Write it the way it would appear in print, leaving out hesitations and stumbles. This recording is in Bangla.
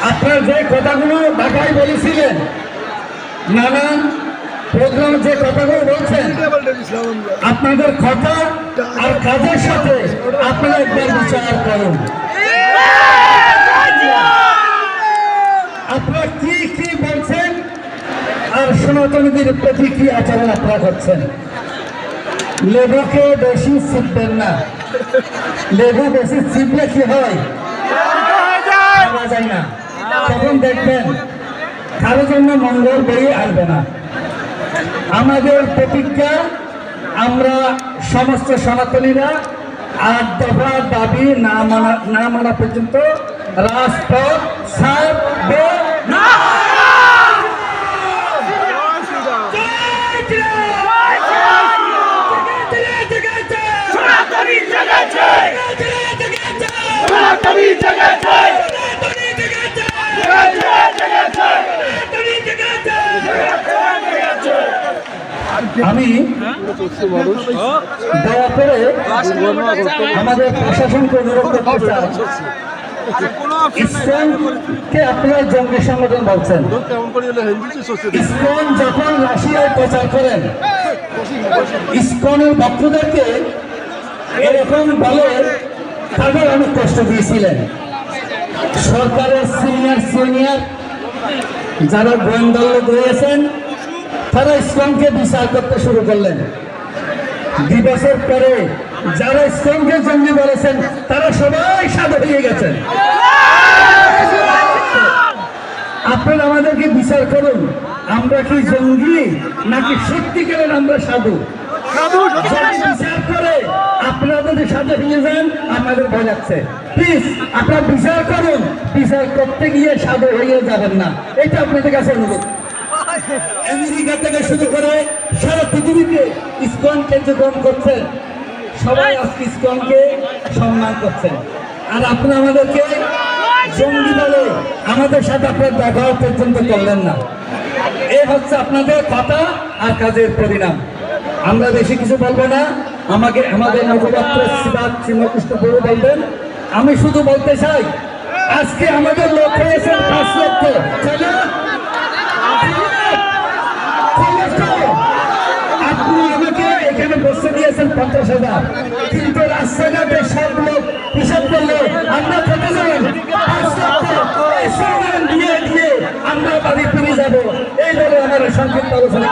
আপনার যে কথাগুলো ঢাকায় বলেছিলেন, নানান প্রোগ্রাম যে কথাগুলো বলছেন, আপনাদের কথা আর কাজের সাথে আপনারা একবার বিচার করুন। আপনারা কি কি বলছেন আর সনাতনীদের প্রতি কি আচরণ আপনারা করছেন। লেবুকে বেশি ছিপবেন না, লেবু বেশি ছিপলে কি হয়, পাওয়া যায় না। তখন দেখবেন কারোর জন্য মঙ্গল বই আসবে না। আমাদের প্রতিজ্ঞা, আমরা সমস্ত সনাতনীরা 8 দফা দাবি না মানা পর্যন্ত রাজপথ ছাড়ব না। আমি দয়া করে আমাদের প্রশাসনকে অনুরোধ করতে চাই, ইসকনকে আপনারা জঙ্গি সংগঠন বলছেন। ইসকন যখন রাশিয়ায় প্রচার করেন, ইসকনের ভক্তদেরকে এরকম বলে তাদের অনেক কষ্ট দিয়েছিলেন। সরকারের সিনিয়র যারা গোয়েন্দা রয়েছেন, তারা ইসকনকে বিচার করতে শুরু করলেন। 2 বছর পরে যারা ইসকনকে জঙ্গি বলেছেন, তারা সবাই সাধু হয়ে গেছেন। আপনারা আমাদেরকে বিচার করুন, আমরা কি জঙ্গি নাকি সত্যিকারের আমরা সাধু। বিচার করে আপনারা যদি সাথে নিয়ে যান, আমাদের ভয় লাগছে। প্লিজ আপনারা বিচার করুন, বিচার করতে গিয়ে সাধু হয়ে যাবেন না, এটা আপনাদের কাছে অনুরোধ। আমেরিকা থেকে শুরু করে সারা পৃথিবীতে ইসকন কার্যক্রম করছেন, সবাই আজকে ইসকনকে সম্মান করছেন। আর আপনারা আমাদেরকে জঙ্গি বলে আমাদের সাথে আপনার দেখা পর্যন্ত করলেন না। এই হচ্ছে আপনাদের কথা আর কাজের পরিণাম। আমরা বেশি কিছু বলবো না, আমাদের মুখপাত্র শ্রীকৃষ্ণ বড় বলবেন। আমি শুধু বলতে চাই, আজকে আমাদের লোক হয়েছেন 5 লক্ষ। আপনি আমাকে এখানে বসে দিয়েছেন 50,000, কিন্তু রাস্তাঘাটে সব লোক হিসাব করলে আমরা কত যাবেন? 5 লক্ষ দিয়ে আমরা বাড়ি ফিরে যাবো। এই বলে আমার সংক্ষিপ্ত আলোচনা